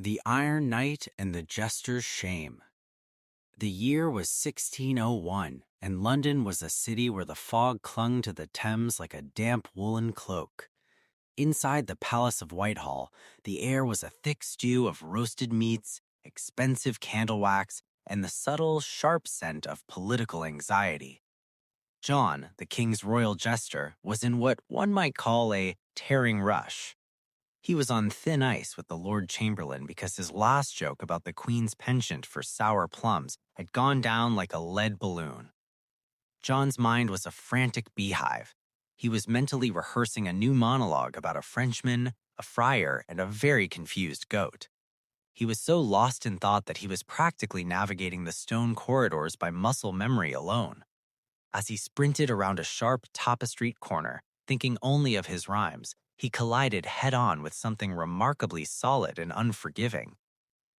The Iron Knight and the Jester's Shame. The year was 1601, and London was a city where the fog clung to the Thames like a damp woolen cloak. Inside the Palace of Whitehall, the air was a thick stew of roasted meats, expensive candle wax, and the subtle, sharp scent of political anxiety. John, the king's royal jester, was in what one might call a tearing rush. He was on thin ice with the Lord Chamberlain because his last joke about the Queen's penchant for sour plums had gone down like a lead balloon. John's mind was a frantic beehive. He was mentally rehearsing a new monologue about a Frenchman, a friar, and a very confused goat. He was so lost in thought that he was practically navigating the stone corridors by muscle memory alone. As he sprinted around a sharp tapestried corner, thinking only of his rhymes, he collided head-on with something remarkably solid and unforgiving.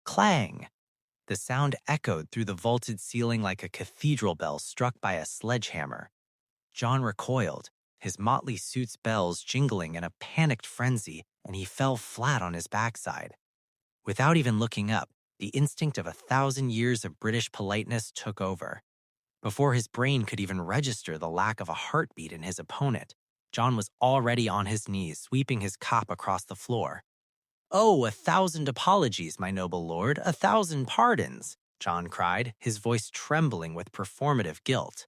Clang! The sound echoed through the vaulted ceiling like a cathedral bell struck by a sledgehammer. John recoiled, his motley suit's bells jingling in a panicked frenzy, and he fell flat on his backside. Without even looking up, the instinct of 1,000 years of British politeness took over. Before his brain could even register the lack of a heartbeat in his opponent, John was already on his knees, sweeping his cap across the floor. "Oh, 1,000 apologies, my noble lord, 1,000 pardons," John cried, his voice trembling with performative guilt.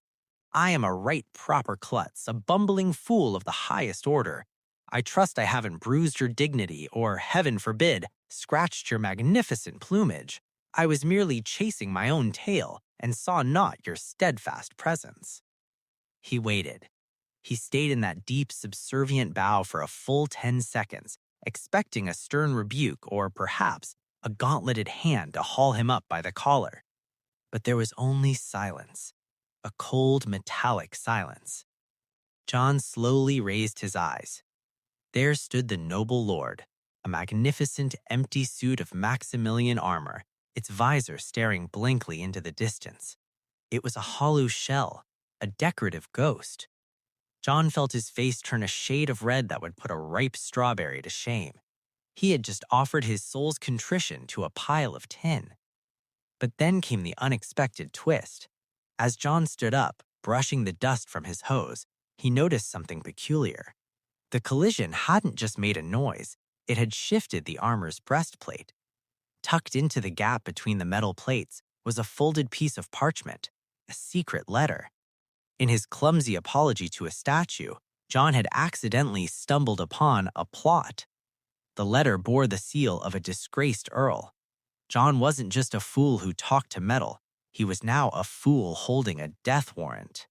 "I am a right proper klutz, a bumbling fool of the highest order. I trust I haven't bruised your dignity or, heaven forbid, scratched your magnificent plumage. I was merely chasing my own tail and saw not your steadfast presence." He waited. He stayed in that deep, subservient bow for a full 10 seconds, expecting a stern rebuke or, perhaps, a gauntleted hand to haul him up by the collar. But there was only silence, a cold, metallic silence. John slowly raised his eyes. There stood the noble lord, a magnificent, empty suit of Maximilian armor, its visor staring blankly into the distance. It was a hollow shell, a decorative ghost. John felt his face turn a shade of red that would put a ripe strawberry to shame. He had just offered his soul's contrition to a pile of tin. But then came the unexpected twist. As John stood up, brushing the dust from his hose, he noticed something peculiar. The collision hadn't just made a noise, it had shifted the armor's breastplate. Tucked into the gap between the metal plates was a folded piece of parchment, a secret letter. In his clumsy apology to a statue, John had accidentally stumbled upon a plot. The letter bore the seal of a disgraced earl. John wasn't just a fool who talked to metal. He was now a fool holding a death warrant.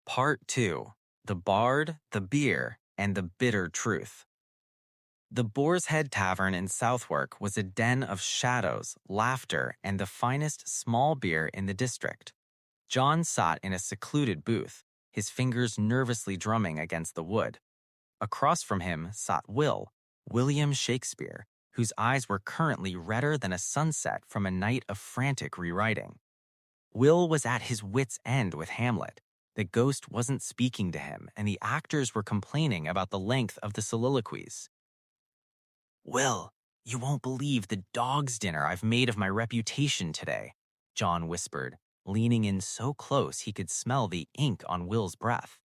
Part 2. The Bard, the Beer, and the Bitter Truth. The Boar's Head Tavern in Southwark was a den of shadows, laughter, and the finest small beer in the district. John sat in a secluded booth, his fingers nervously drumming against the wood. Across from him sat William Shakespeare, whose eyes were currently redder than a sunset from a night of frantic rewriting. Will was at his wits' end with Hamlet. The ghost wasn't speaking to him, and the actors were complaining about the length of the soliloquies. "Will, you won't believe the dog's dinner I've made of my reputation today," John whispered, leaning in so close he could smell the ink on Will's breath.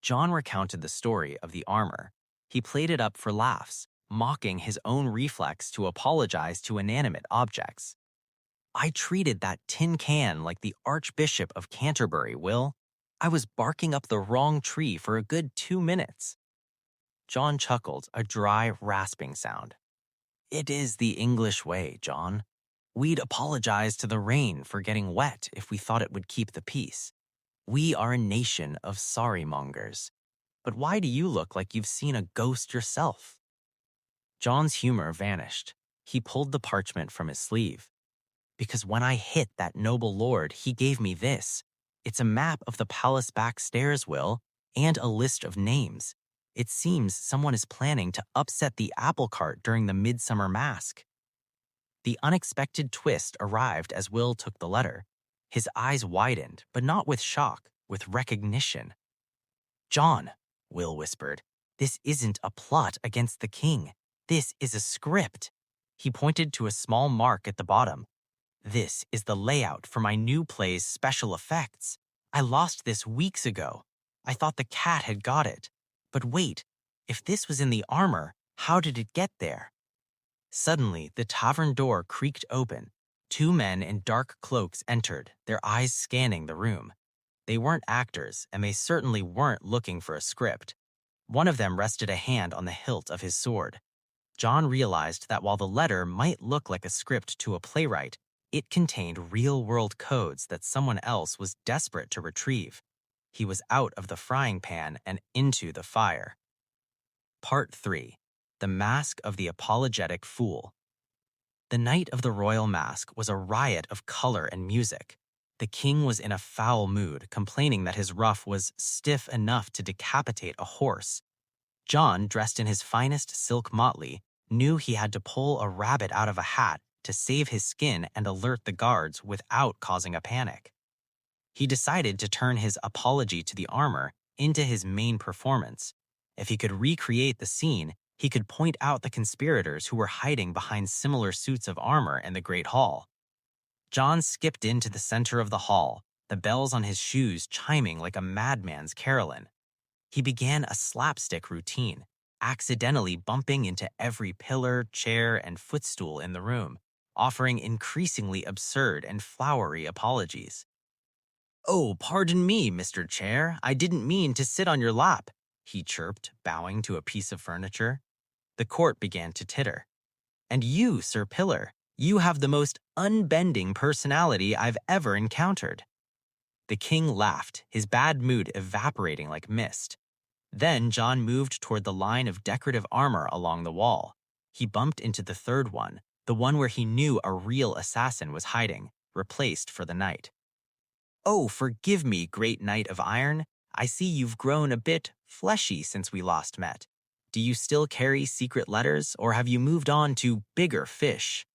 John recounted the story of the armor. He played it up for laughs, mocking his own reflex to apologize to inanimate objects. "I treated that tin can like the Archbishop of Canterbury, Will. I was barking up the wrong tree for a good 2 minutes." John chuckled, a dry, rasping sound. "It is the English way, John. We'd apologize to the rain for getting wet if we thought it would keep the peace. We are a nation of sorry-mongers. But why do you look like you've seen a ghost yourself?" John's humor vanished. He pulled the parchment from his sleeve. "Because when I hit that noble lord, he gave me this. It's a map of the palace backstairs, Will, and a list of names. It seems someone is planning to upset the apple cart during the midsummer masque." The unexpected twist arrived as Will took the letter. His eyes widened, but not with shock, with recognition. "John," Will whispered, "this isn't a plot against the king. This is a script." He pointed to a small mark at the bottom. "This is the layout for my new play's special effects. I lost this weeks ago. I thought the cat had got it. But wait, if this was in the armor, how did it get there?" Suddenly, the tavern door creaked open. Two men in dark cloaks entered, their eyes scanning the room. They weren't actors, and they certainly weren't looking for a script. One of them rested a hand on the hilt of his sword. John realized that while the letter might look like a script to a playwright, it contained real-world codes that someone else was desperate to retrieve. He was out of the frying pan and into the fire. Part 3. The Mask of the Apologetic Fool. The night of the royal mask was a riot of color and music. The king was in a foul mood, complaining that his ruff was stiff enough to decapitate a horse. John, dressed in his finest silk motley, knew he had to pull a rabbit out of a hat to save his skin and alert the guards without causing a panic. He decided to turn his apology to the armor into his main performance. If he could recreate the scene, he could point out the conspirators who were hiding behind similar suits of armor in the Great Hall. John skipped into the center of the hall, the bells on his shoes chiming like a madman's carillon. He began a slapstick routine, accidentally bumping into every pillar, chair, and footstool in the room, offering increasingly absurd and flowery apologies. "Oh, pardon me, Mr. Chair. I didn't mean to sit on your lap," he chirped, bowing to a piece of furniture. The court began to titter. "And you, Sir Pillar, you have the most unbending personality I've ever encountered." The king laughed, his bad mood evaporating like mist. Then John moved toward the line of decorative armor along the wall. He bumped into the third one, the one where he knew a real assassin was hiding, replaced for the night. "Oh, forgive me, great knight of iron. I see you've grown a bit fleshy since we last met. Do you still carry secret letters, or have you moved on to bigger fish?"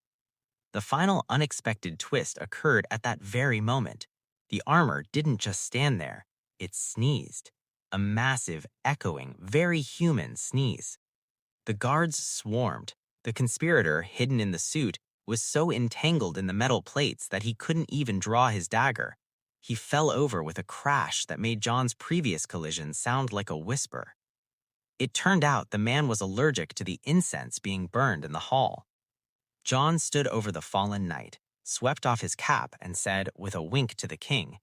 The final unexpected twist occurred at that very moment. The armor didn't just stand there, it sneezed. A massive, echoing, very human sneeze. The guards swarmed. The conspirator, hidden in the suit, was so entangled in the metal plates that he couldn't even draw his dagger. He fell over with a crash that made John's previous collision sound like a whisper. It turned out the man was allergic to the incense being burned in the hall. John stood over the fallen knight, swept off his cap, and said, with a wink to the king,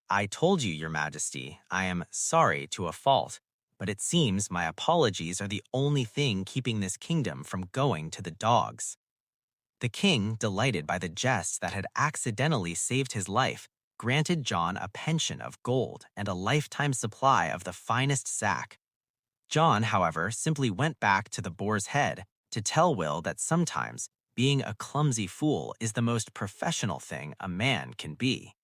"I told you, your majesty, I am sorry to a fault, but it seems my apologies are the only thing keeping this kingdom from going to the dogs." The king, delighted by the jest that had accidentally saved his life, granted John a pension of gold and a lifetime supply of the finest sack. John, however, simply went back to the Boar's Head to tell Will that sometimes being a clumsy fool is the most professional thing a man can be.